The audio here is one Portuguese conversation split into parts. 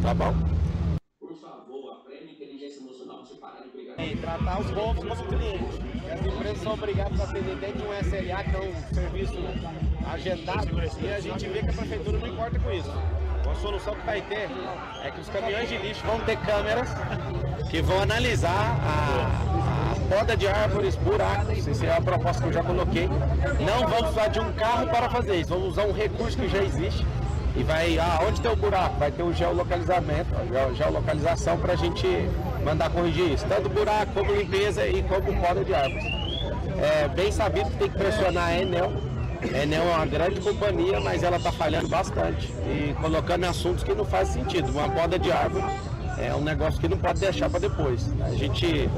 Tá bom. E tratar os povos como clientes. As empresas são obrigadas a atender dentro de um SLA, que é um serviço agendado, e a gente vê que a prefeitura não importa com isso. Uma solução que vai ter é que os caminhões de lixo vão ter câmeras que vão analisar a poda de árvores, buracos. Essa é a proposta que eu já coloquei. Não vamos precisar de um carro para fazer isso, vamos usar um recurso que já existe. E vai, onde tem o buraco, vai ter o geolocalizamento, a geolocalização para a gente mandar corrigir isso. Tanto buraco, como limpeza e como poda de árvores. É bem sabido que tem que pressionar a Enel. A Enel é uma grande companhia, mas ela está falhando bastante. E colocando assuntos que não fazem sentido. Uma poda de árvore é um negócio que não pode deixar para depois. A gente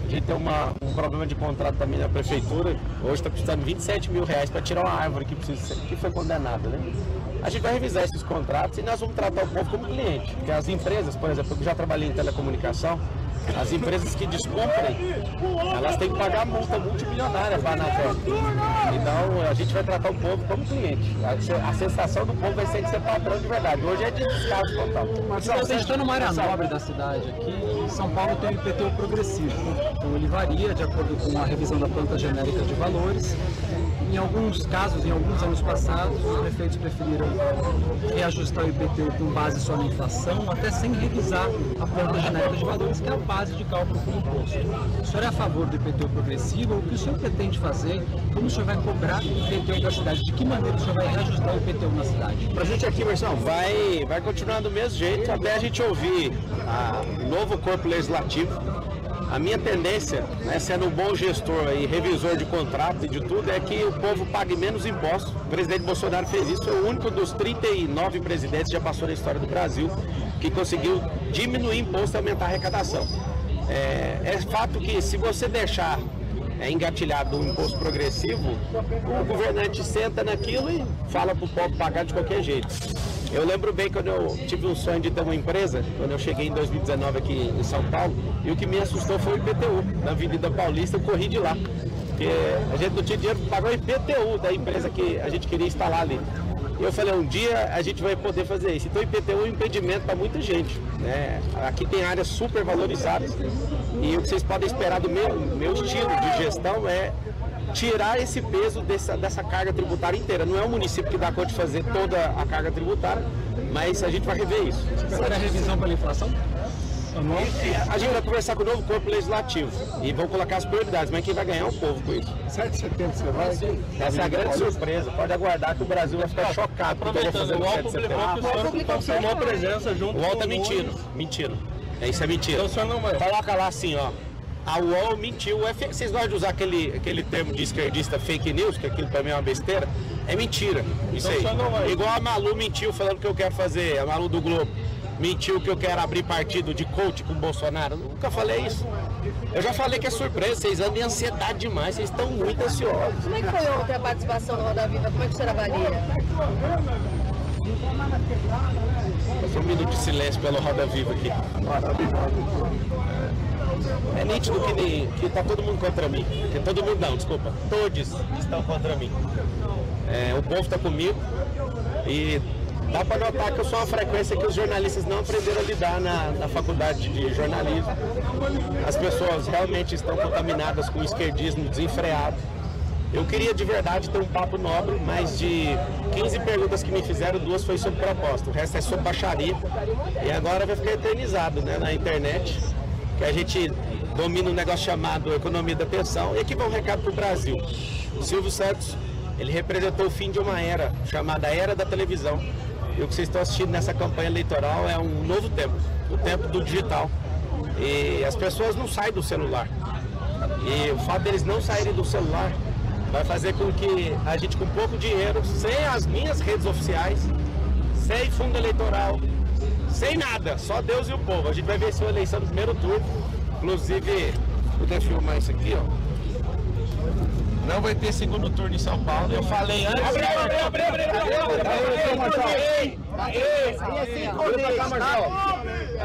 tem um problema de contrato também na prefeitura. Hoje está custando R$27 mil para tirar uma árvore que foi condenada, né? A gente vai revisar esses contratos e nós vamos tratar o povo como cliente. Porque as empresas, por exemplo, eu já trabalhei em telecomunicação, as empresas que descumprem, elas têm que pagar multa multimilionária para a Anatel. Então a gente vai tratar o povo como cliente. A sensação do povo vai ser de ser patrão de verdade. Hoje é de descaso total. Você está numa área nobre da cidade aqui, em São Paulo tem o IPTU progressivo. Então ele varia de acordo com a revisão da planta genérica de valores. Em alguns casos, em alguns anos passados, os prefeitos preferiram reajustar o IPTU com base só na inflação, até sem revisar a planta genérica de valores, que é a base de cálculo do imposto. O senhor é a favor do IPTU progressivo? O que o senhor pretende fazer? Como o senhor vai cobrar o IPTU da cidade? De que maneira o senhor vai reajustar o IPTU na cidade? Para a gente aqui, Marcelo, vai continuar do mesmo jeito até a gente ouvir o novo corpo legislativo. A minha tendência, né, sendo um bom gestor e revisor de contrato e de tudo, é que o povo pague menos impostos. O presidente Bolsonaro fez isso, foi o único dos 39 presidentes que já passou na história do Brasil que conseguiu diminuir imposto e aumentar a arrecadação. É fato que se você deixar engatilhado um imposto progressivo, o governante senta naquilo e fala para o povo pagar de qualquer jeito. Eu lembro bem quando eu tive um sonho de ter uma empresa, quando eu cheguei em 2019 aqui em São Paulo, e o que me assustou foi o IPTU. Na Avenida Paulista eu corri de lá, porque a gente não tinha dinheiro para pagar o IPTU da empresa que a gente queria instalar ali. E eu falei, um dia a gente vai poder fazer isso. Então o IPTU é um impedimento para muita gente, né? Aqui tem áreas super valorizadas e o que vocês podem esperar do meu estilo de gestão é tirar esse peso dessa carga tributária inteira. Não é o município que dá conta de fazer toda a carga tributária, mas a gente vai rever isso. Será a revisão pela inflação? A gente vai conversar com o novo corpo legislativo e vão colocar as prioridades, mas quem vai ganhar é o povo com isso. 7 de setembro você vai? Essa é a grande surpresa. Pode aguardar que o Brasil vai ficar chocado com o que eu vou fazer no 7 de setembro. O senhor confirmou a presença junto. O UOL tá mentindo. Isso é mentira. Então o senhor não vai. Coloca lá assim, ó. A UOL mentiu. Vocês gostam de usar aquele termo de esquerdista fake news, que aquilo também é uma besteira? É mentira. Isso aí. Igual a Malu mentiu falando que eu quero fazer, a Malu do Globo. Mentiu que eu quero abrir partido de coach com o Bolsonaro. Eu nunca falei isso. Eu já falei que é surpresa, vocês andam em ansiedade demais, vocês estão muito ansiosos. Como é que foi ontem a participação no Roda Viva? Como é que o senhor avalia? Só um minuto de silêncio pelo Roda Viva aqui. É nítido que tá todo mundo contra mim. Que todo mundo não, desculpa. Todos estão contra mim. O povo está comigo e dá para notar que eu sou uma frequência que os jornalistas não aprenderam a lidar na faculdade de jornalismo. As pessoas realmente estão contaminadas com o esquerdismo desenfreado. Eu queria de verdade ter um papo nobre, mas de 15 perguntas que me fizeram, 2 foi sobre proposta. O resto é sobre baixaria. E agora vai ficar eternizado, né, na internet, que a gente domina um negócio chamado economia da atenção. E aqui vai um recado para o Brasil. O Silvio Santos, ele representou o fim de uma era, chamada Era da Televisão. E o que vocês estão assistindo nessa campanha eleitoral é um novo tempo, o tempo do digital. E as pessoas não saem do celular. E o fato deles não saírem do celular vai fazer com que a gente, com pouco dinheiro, sem as minhas redes oficiais, sem fundo eleitoral, sem nada, só Deus e o povo. A gente vai ver se é uma eleição no primeiro turno. Inclusive, vou até filmar isso aqui, ó. Não vai ter segundo turno em São Paulo. Eu falei antes.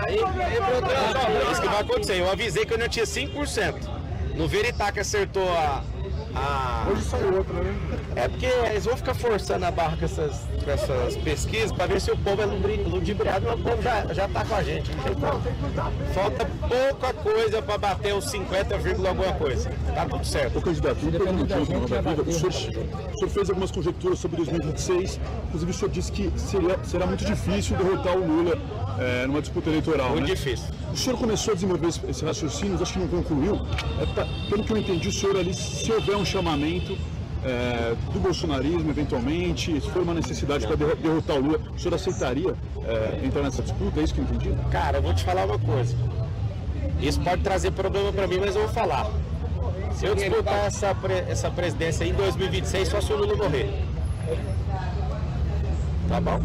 É isso que vai acontecer. Eu avisei que eu não tinha 5%. No Veritá que acertou a Hoje saiu outra, né? É porque eles vão ficar forçando a barra com essas pesquisas para ver se o povo é ludibriado, mas o povo já tá com a gente. Então, falta pouca coisa para bater os 50, alguma coisa. Tá tudo certo. Ô, candidato, uma pergunta no Roda Viva. O senhor fez algumas conjecturas sobre 2026, inclusive o senhor disse que será muito difícil derrotar o Lula numa disputa eleitoral. Muito né? difícil. O senhor começou a desenvolver esse raciocínio, acho que não concluiu. Pelo que eu entendi, o senhor ali, se houver um chamamento do bolsonarismo, eventualmente, se for uma necessidade para derrotar o Lula, o senhor aceitaria entrar nessa disputa? É isso que eu entendi? Cara, eu vou te falar uma coisa. Isso pode trazer problema para mim, mas eu vou falar. Se eu disputar essa presidência em 2026, só se o Lula morrer. Tá bom?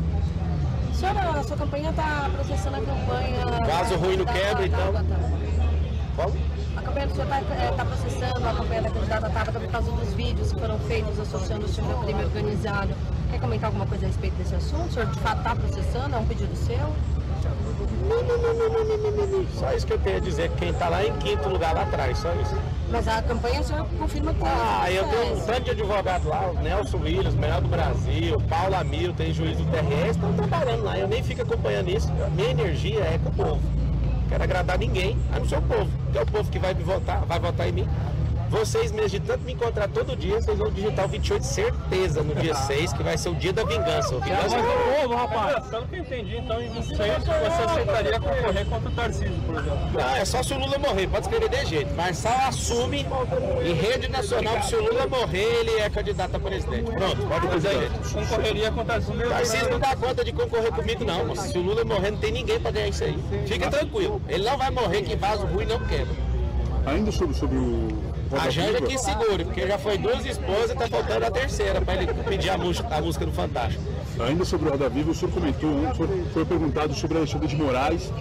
A sua campanha está processando a campanha... Caso ruim no quebra, então... Como? A campanha do senhor está processando a campanha da candidata Tabata por causa dos vídeos que foram feitos associando o senhor ao crime organizado. Quer comentar alguma coisa a respeito desse assunto? O senhor de fato está processando? É um pedido seu? Só isso que eu tenho a dizer, quem está lá em quinto lugar lá atrás, só isso. Mas a campanha o senhor confirma que... Eu tenho um tanto de advogado lá, o Nelson Williams, melhor do Brasil, Paulo Amil, tem juiz do TRS, estão trabalhando lá, eu nem fico acompanhando isso, minha energia é com o povo. Não quero agradar ninguém, a não ser o povo, que é o povo que vai votar em mim. Vocês mesmo, de tanto me encontrar todo dia, vocês vão digitar o 28, certeza, no dia 6, que vai ser o dia da vingança. O vingança é o povo, rapaz. Pelo que eu entendi, então, em 26, você aceitaria concorrer contra o Tarcísio, por exemplo? Não, é só se o Lula morrer, pode escrever de jeito. Marçal assume em rede nacional que se o Lula morrer, ele é candidato a presidente. Pronto, pode dizer aí. Concorreria com o Tarcísio. Tarcísio não dá conta de concorrer comigo, não, moço. Se o Lula morrer, não tem ninguém pra ganhar isso aí. Fica tranquilo, ele não vai morrer, que vaso ruim não quebra. Ainda sobre o... A Janja que segure, porque já foi 2 esposas e tá faltando a terceira para ele pedir a música do Fantástico. Ainda sobre o Roda Viva, o senhor comentou, foi perguntado sobre Alexandre de Moraes.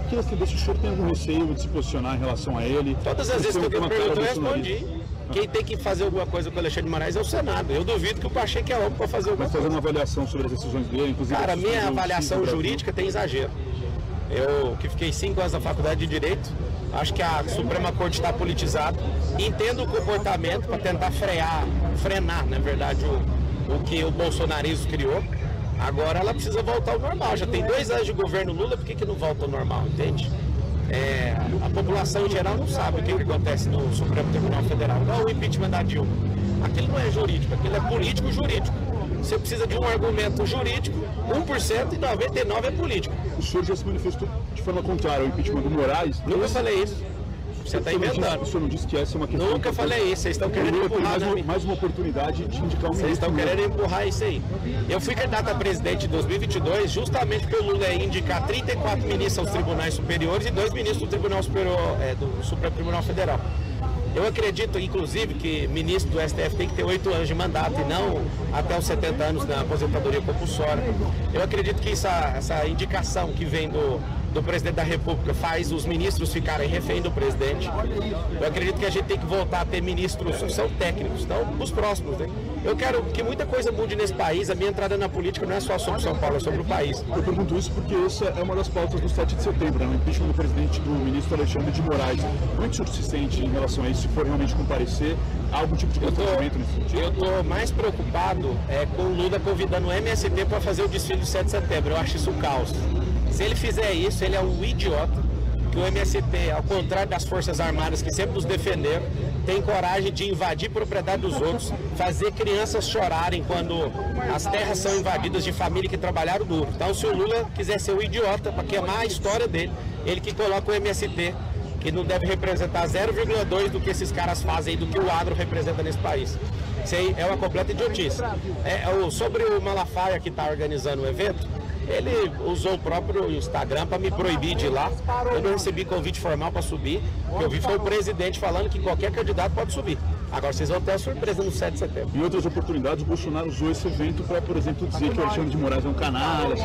Queria saber se o senhor tem algum receio de se posicionar em relação a ele. Todas as vezes que alguém perguntou, eu respondi. Quem tem que fazer alguma coisa com o Alexandre de Moraes é o Senado. Eu duvido que o Pacheco é homem para fazer alguma coisa. Mas fazer uma avaliação sobre as decisões dele, inclusive... Cara, minha avaliação jurídica tem exagero. Eu, que fiquei 5 anos na faculdade de Direito, acho que a Suprema Corte está politizada. Entendo o comportamento para tentar frenar, na verdade, o que o bolsonarismo criou. Agora ela precisa voltar ao normal. Já tem 2 anos de governo Lula, por que não volta ao normal, entende? A população em geral não sabe o que acontece no Supremo Tribunal Federal. Não, o impeachment da Dilma. Aquilo não é jurídico, aquilo é político-jurídico. Você precisa de um argumento jurídico, 1% e 99% é político. O senhor já se manifestou de forma contrária ao impeachment do Moraes. Nunca falei isso. Você está inventando. O senhor não disse que essa é uma questão... Nunca falei isso, vocês estão querendo empurrar mais uma oportunidade de indicar um ministro. Vocês estão querendo empurrar isso aí. Eu fui candidato a presidente em 2022 justamente porque o Lula ia indicar 34 ministros aos tribunais superiores e 2 ministros do Tribunal Superior, do Supremo Tribunal Federal. Eu acredito, inclusive, que ministro do STF tem que ter 8 anos de mandato e não até os 70 anos na aposentadoria compulsória. Eu acredito que essa indicação que vem do presidente da República faz os ministros ficarem refém do presidente. Eu acredito que a gente tem que voltar a ter ministros que são técnicos, não os próximos, né? Eu quero que muita coisa mude nesse país. A minha entrada na política não é só sobre São Paulo, é sobre o país. Eu pergunto isso porque essa é uma das pautas do 7 de setembro, né? O impeachment do presidente, do ministro Alexandre de Moraes. Como é que o senhor se sente em relação a isso, se for realmente comparecer? Há algum tipo de constrangimento nesse sentido? Eu estou mais preocupado com o Lula convidando o MST para fazer o desfile do 7 de setembro. Eu acho isso um caos. Se ele fizer isso, ele é um idiota. Que o MST, ao contrário das Forças Armadas que sempre nos defenderam, tem coragem de invadir propriedade dos outros, fazer crianças chorarem quando as terras são invadidas de família que trabalharam duro. Então, se o Lula quiser ser um idiota para queimar a história dele, ele que coloca o MST, que não deve representar 0,2 do que esses caras fazem e do que o agro representa nesse país. Isso aí é uma completa idiotice. Sobre o Malafaia que está organizando o evento, ele usou o próprio Instagram para me proibir de ir lá. Eu não recebi convite formal para subir. O que eu vi foi o presidente falando que qualquer candidato pode subir. Agora vocês vão ter a surpresa no 7 de setembro. Em outras oportunidades, o Bolsonaro usou esse evento para, por exemplo, dizer que o Alexandre de Moraes é um canalha,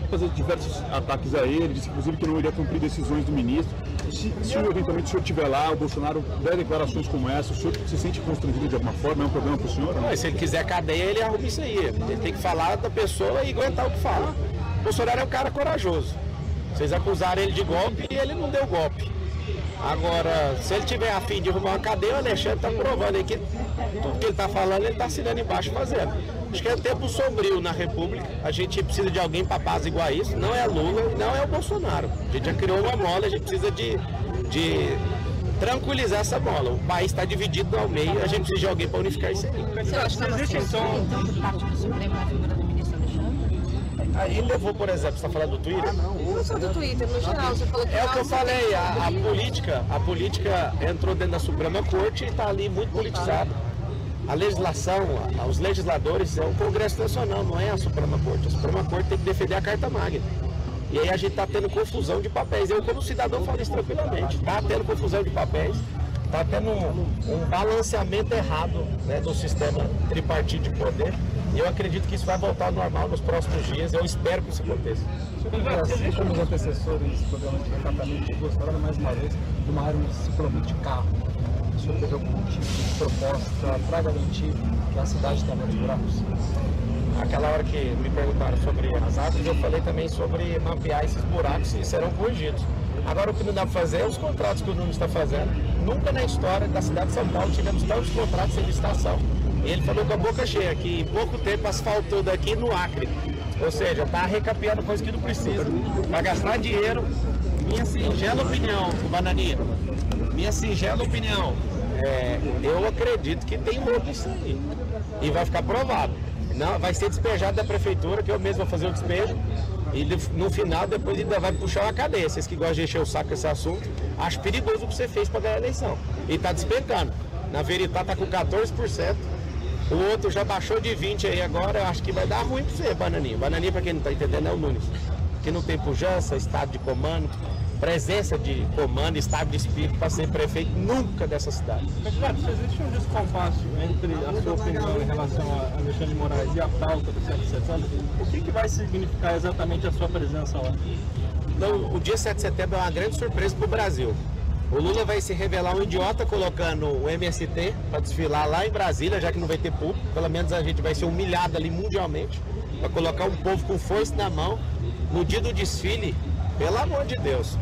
fazer diversos ataques a ele, disse inclusive que não iria cumprir decisões do ministro. Se eventualmente o senhor estiver lá, o Bolsonaro der declarações como essa, o senhor se sente constrangido de alguma forma? É um problema para o senhor? Não, se ele quiser cadeia, ele arruma isso aí. Ele tem que falar da pessoa e aguentar o que fala. O Bolsonaro é um cara corajoso. Vocês acusaram ele de golpe e ele não deu golpe. Agora, se ele tiver a fim de arrumar uma cadeia, o Alexandre está provando aí que tudo que ele está falando, ele está assinando embaixo fazendo. Acho que é tempo sombrio na República, a gente precisa de alguém para apaziguar isso, não é Lula, não é o Bolsonaro. A gente já criou uma mola, a gente precisa de tranquilizar essa bola. O país está dividido ao meio, a gente precisa de alguém para unificar isso aí. Você acha que é uma censura, então, por parte do Supremo na figura do ministro Alexandre? Aí levou, por exemplo, você está falando do Twitter? Não só do Twitter, no geral, você falou que... É o que eu falei, a política entrou dentro da Suprema Corte e está ali muito politizada. A legislação, os legisladores, é o Congresso Nacional, não é a Suprema Corte. A Suprema Corte tem que defender a Carta Magna. E aí a gente está tendo confusão de papéis. Eu, como cidadão, falo isso tranquilamente. Está tendo confusão de papéis, está tendo um balanceamento errado, né, do sistema tripartite de poder. E eu acredito que isso vai voltar ao normal nos próximos dias. Eu espero que isso aconteça. Assim como os antecessores desse programa de recatamento de ruas, falaram mais uma vez de uma área ciclovia de carro. O senhor teve algum tipo de proposta para garantir que a cidade tenha menos buracos? Aquela hora que me perguntaram sobre as árvores, eu falei também sobre mapear esses buracos e serão corrigidos. Agora o que não dá para fazer é os contratos que o Nunes está fazendo. Nunca na história da cidade de São Paulo tivemos tantos contratos sem licitação. Ele falou com a boca cheia que em pouco tempo asfaltou daqui no Acre. Ou seja, está recapeando coisa que não precisa. Vai gastar dinheiro. Minha singela opinião, Bananinha. Minha singela opinião. Eu acredito que tem louco isso aí. E vai ficar provado. Não, vai ser despejado da prefeitura, que eu mesmo vou fazer o despejo. E no final, depois ainda vai puxar uma cadeia. Vocês que gostam de encher o saco com esse assunto, acho perigoso o que você fez para ganhar a eleição. E está despencando. Na Veritá está com 14%. O outro já baixou de 20% aí agora. Eu acho que vai dar ruim para você, Bananinha. Bananinha, para quem não está entendendo, é o Nunes. Que não tem pujança, estado de comando, presença de comando, estado de espírito para ser prefeito nunca dessa cidade. Claro, se existe um descompasso entre a sua opinião em relação a Alexandre de Moraes e a pauta do 7 de setembro, o que vai significar exatamente a sua presença lá? Então, o dia 7 de setembro é uma grande surpresa para o Brasil. O Lula vai se revelar um idiota colocando o MST para desfilar lá em Brasília, já que não vai ter público. Pelo menos a gente vai ser humilhado ali mundialmente, para colocar um povo com força na mão no dia do desfile, pelo amor de Deus.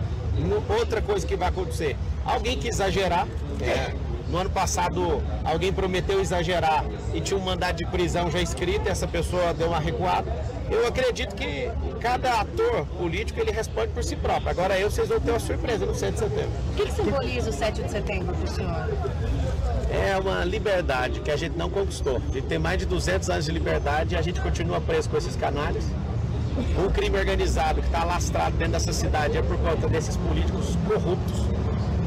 Outra coisa que vai acontecer, alguém que exagerar, no ano passado alguém prometeu exagerar e tinha um mandado de prisão já escrito, e essa pessoa deu uma recuada. Eu acredito que cada ator político ele responde por si próprio. Agora vocês vão ter uma surpresa no 7 de setembro. O que simboliza o 7 de setembro para o senhor? É uma liberdade que a gente não conquistou. A gente tem mais de 200 anos de liberdade e a gente continua preso com esses canalhas. O crime organizado que está alastrado dentro dessa cidade é por conta desses políticos corruptos.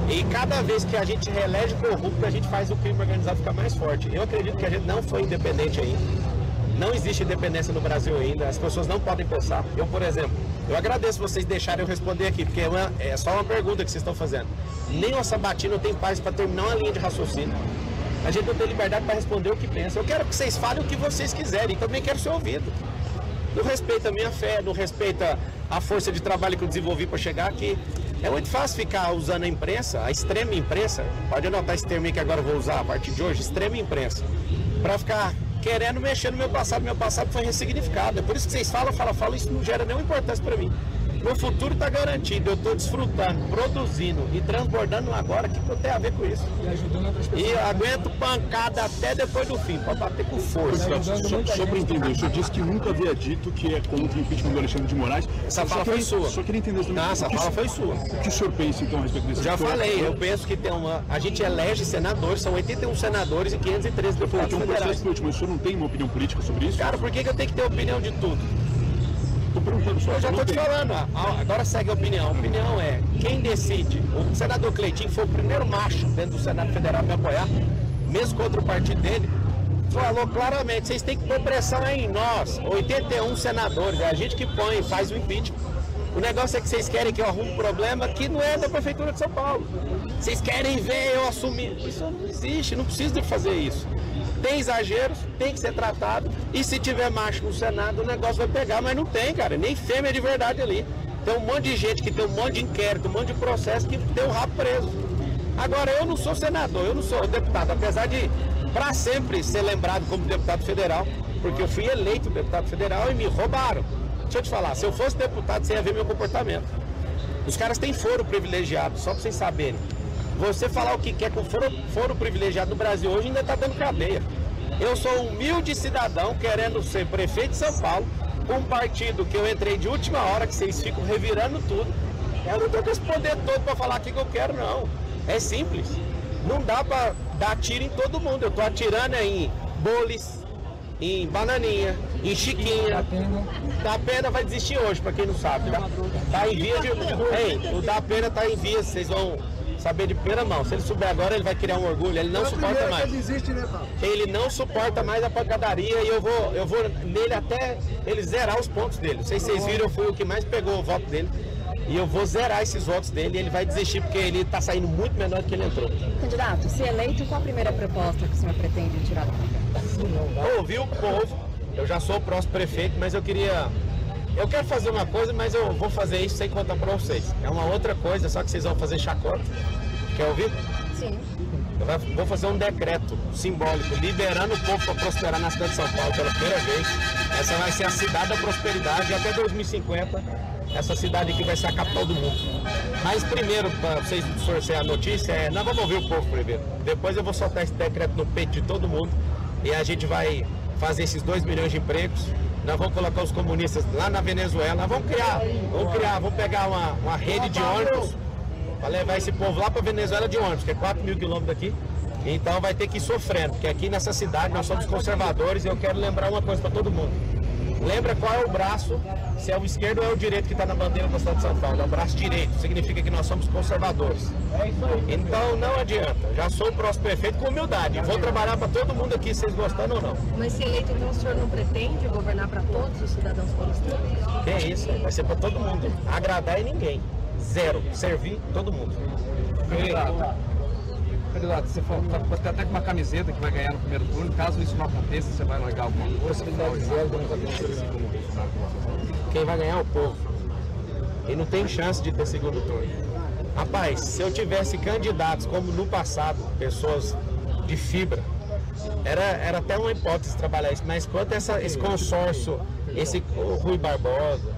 E cada vez que a gente reelege corrupto, a gente faz o crime organizado ficar mais forte. Eu acredito que a gente não foi independente ainda. Não existe independência no Brasil ainda. As pessoas não podem pensar. Eu, por exemplo, eu agradeço vocês deixarem eu responder aqui, porque é só uma pergunta que vocês estão fazendo. Nem o Sabatino tem paz para terminar uma linha de raciocínio. A gente não tem liberdade para responder o que pensa. Eu quero que vocês falem o que vocês quiserem. E também quero ser ouvido. Não respeita a minha fé, não respeita a força de trabalho que eu desenvolvi para chegar aqui. É muito fácil ficar usando a imprensa, a extrema imprensa, pode anotar esse termo aí que agora eu vou usar a partir de hoje, extrema imprensa, para ficar querendo mexer no meu passado foi ressignificado. É por isso que vocês falam, isso não gera nenhuma importância para mim. Meu futuro está garantido, eu estou desfrutando, produzindo e transbordando agora, o que eu tenho a ver com isso? E ajudando outras pessoas. E aguento pancada até depois do fim, para bater com força. Só para entender, o senhor disse que nunca havia dito que é contra o impeachment do Alexandre de Moraes. Essa fala foi sua. Só queria entender também. Essa fala foi sua. O que o senhor pensa então a respeito desse? Já falei, eu penso que tem a gente elege senadores, são 81 senadores e 513 deputados federais. Mas o senhor não tem uma opinião política sobre isso? Cara, por que eu tenho que ter opinião de tudo? Estou perguntando só. Eu já estou te falando, agora segue a opinião. A opinião é, quem decide, o senador Cleitinho foi o primeiro macho dentro do Senado Federal a me apoiar, mesmo contra o partido dele, falou claramente, vocês têm que pôr pressão em nós, 81 senadores, é a gente que põe e faz o impeachment. O negócio é que vocês querem que eu arrume um problema que não é da Prefeitura de São Paulo. Vocês querem ver eu assumir. Isso não existe, não precisa de fazer isso. Tem exageros, tem que ser tratado. E se tiver macho no Senado, o negócio vai pegar. Mas não tem, cara. Nem fêmea de verdade ali. Tem um monte de gente que tem um monte de inquérito, um monte de processo que tem o rabo preso. Agora, eu não sou senador, eu não sou deputado. Apesar de, para sempre, ser lembrado como deputado federal. Porque eu fui eleito deputado federal e me roubaram. Deixa eu te falar, se eu fosse deputado, você ia ver meu comportamento. Os caras têm foro privilegiado, só para vocês saberem. Você falar o que quer com foro privilegiado no Brasil hoje ainda está dando cadeia. Eu sou um humilde cidadão querendo ser prefeito de São Paulo, um partido que eu entrei de última hora, que vocês ficam revirando tudo. Eu não estou com esse poder todo para falar o que eu quero, não. É simples. Não dá para dar tiro em todo mundo. Eu estou atirando em Boles, em Bananinha, em Chiquinha. Da Pena vai desistir hoje, para quem não sabe. Tá em via de... Ei, o da Pena tá em via, vocês vão saber de primeira mão. Se ele souber agora, ele vai criar um orgulho. Ele não suporta mais. Ele não suporta mais a pancadaria e eu vou nele até ele zerar os pontos dele. Não sei se vocês viram, eu fui o que mais pegou o voto dele. E eu vou zerar esses votos dele e ele vai desistir porque ele está saindo muito menor do que ele entrou. Candidato, se eleito, qual a primeira proposta que o senhor pretende tirar da Câmara? Ouvi o povo, eu já sou o próximo prefeito, mas eu quero fazer uma coisa, mas eu vou fazer isso sem contar para vocês. É uma outra coisa, só que vocês vão fazer chacota. Quer ouvir? Sim. Eu vou fazer um decreto simbólico, liberando o povo para prosperar na cidade de São Paulo pela primeira vez. Essa vai ser a cidade da prosperidade e até 2050 essa cidade aqui vai ser a capital do mundo. Mas primeiro, para vocês distorcer a notícia, nós vamos ouvir o povo primeiro. Depois eu vou soltar esse decreto no peito de todo mundo e a gente vai fazer esses 2 milhões de empregos. Nós vamos colocar os comunistas lá na Venezuela, vamos pegar uma rede de ônibus para levar esse povo lá para Venezuela de ônibus, que é 4.000 quilômetros daqui. Então vai ter que ir sofrendo, porque aqui nessa cidade nós somos conservadores e eu quero lembrar uma coisa para todo mundo. Lembra qual é o braço, se é o esquerdo ou é o direito que está na bandeira do estado de São Paulo. É o braço direito, significa que nós somos conservadores. Então não adianta, já sou o próximo prefeito com humildade. Vou trabalhar para todo mundo aqui, vocês gostando ou não. Mas se eleito, então o senhor não pretende governar para todos os cidadãos paulistanos? Que é isso, vai ser para todo mundo. Agradar em ninguém. Zero. Servir todo mundo. Candidato, você falou que até com uma camiseta que vai ganhar no primeiro turno. Caso isso não aconteça, você vai largar alguma coisa? Quem vai ganhar é o povo. E não tem chance de ter segundo turno. Rapaz, se eu tivesse candidatos como no passado, pessoas de fibra, era até uma hipótese trabalhar isso. Mas quanto esse consórcio, o Rui Barbosa,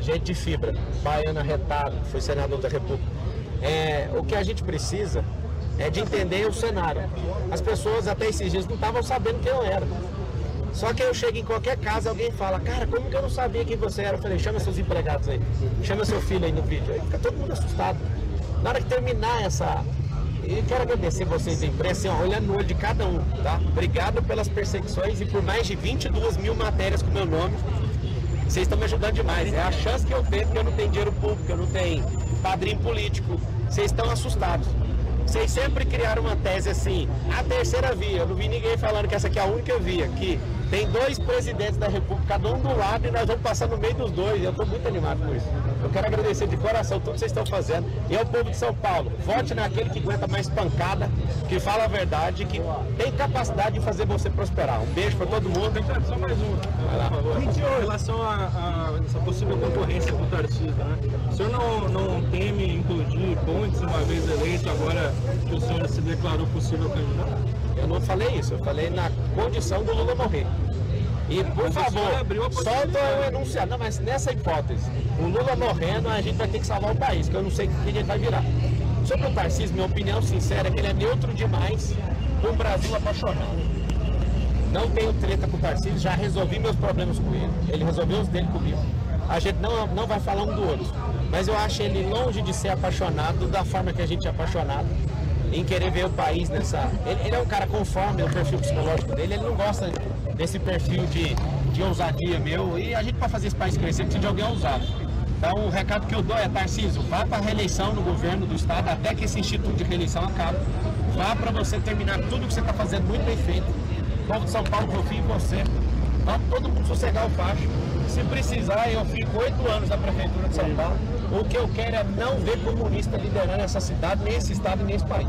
gente de fibra, baiano arretado, foi senador da República, o que a gente precisa é de entender o cenário. As pessoas até esses dias não estavam sabendo quem eu era. Só que eu chego em qualquer casa, alguém fala, cara, como que eu não sabia quem você era? Eu falei, chama seus empregados aí, chama seu filho aí no vídeo. Aí fica todo mundo assustado. Na hora que terminar eu quero agradecer vocês da imprensa, assim, olhando no olho de cada um, tá? Obrigado pelas perseguições e por mais de 22.000 matérias com meu nome. Vocês estão me ajudando demais. É a chance que eu tenho, porque eu não tenho dinheiro público, eu não tenho padrinho político. Vocês estão assustados. Vocês sempre criaram uma tese assim, a terceira via. Eu não vi ninguém falando que essa aqui é a única via, que tem 2 presidentes da República, cada um do lado, e nós vamos passar no meio dos 2. Eu estou muito animado com isso. Eu quero agradecer de coração tudo que vocês estão fazendo. E ao povo de São Paulo, vote naquele que aguenta mais pancada, que fala a verdade, que tem capacidade de fazer você prosperar. Um beijo para todo mundo. Só mais um. Em relação a essa possível concorrência com o Tarcísio, né? O senhor não teme implodir pontes uma vez eleito, agora que o senhor se declarou possível candidato? Eu não falei isso, eu falei na condição do Lula morrer. E, por favor, solta o enunciado. Não, mas nessa hipótese, o Lula morrendo, a gente vai ter que salvar o país, que eu não sei o que a gente vai virar. Sobre o Tarcísio, minha opinião sincera é que ele é neutro demais para um Brasil apaixonado. Não tenho treta com o Tarcísio, já resolvi meus problemas com ele. Ele resolveu os dele comigo. A gente não vai falar um do outro. Mas eu acho ele longe de ser apaixonado da forma que a gente é apaixonado, em querer ver o país nessa... Ele é um cara conforme o perfil psicológico dele, ele não gosta desse perfil de ousadia meu, e a gente, para fazer esse país crescer, precisa de alguém ousado. Então o recado que eu dou é, Tarcísio, vá para a reeleição no governo do estado, até que esse instituto de reeleição acabe. Vá para você terminar tudo que você está fazendo muito bem feito. O povo de São Paulo confia em você. Vamos todo mundo sossegar o facho. Se precisar, eu fico 8 anos na prefeitura de São Paulo. O que eu quero é não ver comunista liderando essa cidade, nem esse estado, nem esse país.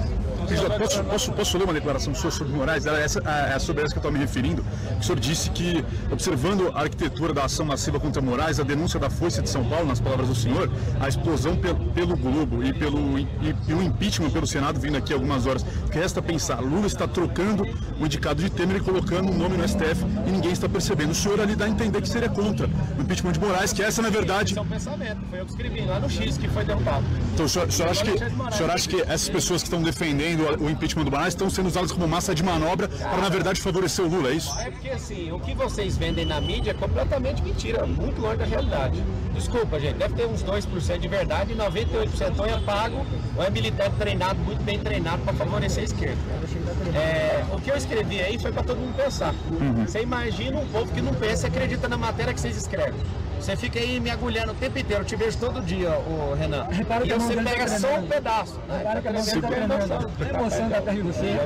Posso ler uma declaração sua sobre Moraes? É sobre essa que eu estou me referindo. O senhor disse que, observando a arquitetura da ação massiva contra Moraes, a denúncia da Foice de São Paulo, nas palavras do senhor, a explosão pelo Globo e o impeachment pelo Senado vindo aqui algumas horas, que resta pensar, Lula está trocando o indicado de Temer e colocando um nome no STF e ninguém está percebendo. O senhor ali dá a entender que seria contra o impeachment de Moraes, que essa, na verdade... Esse é um pensamento, foi eu que escrevi lá no X, que foi derrubado. Então o senhor acha que essas pessoas que estão defendendo o impeachment do Moraes estão sendo usadas como massa de manobra para, na verdade, favorecer o Lula, é isso? É porque, assim, o que vocês vendem na mídia é completamente mentira, muito longe da realidade. Desculpa, gente, deve ter uns 2% de verdade e 98% ou é pago ou é militar treinado, muito bem treinado para favorecer a esquerda. O que eu escrevi aí foi para todo mundo pensar. Você imagina um povo que não pensa e acredita na matéria que vocês escrevem. Você fica aí me agulhando o tempo inteiro, eu te vejo todo dia, ô Renan. E você pega só um pedaço. Repara que a mão dele tá tremendo. A emoção da terra de você.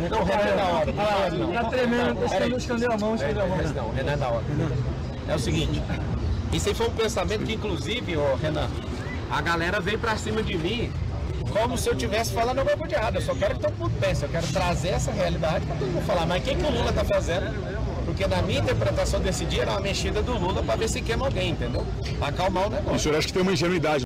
Não, o Renan é da hora. Tá tremendo, escondeu a mão, Não, o Renan é da hora. É o seguinte, isso aí foi um pensamento que, inclusive, ô Renan, a galera veio pra cima de mim como se eu estivesse falando alguma coisa de errado. Eu só quero que todo mundo pense, eu quero trazer essa realidade pra todo mundo falar. Mas o que o Lula tá fazendo? Porque na minha interpretação desse dia era uma mexida do Lula para ver se queima alguém, entendeu? Pra acalmar o negócio. O senhor acha que tem uma ingenuidade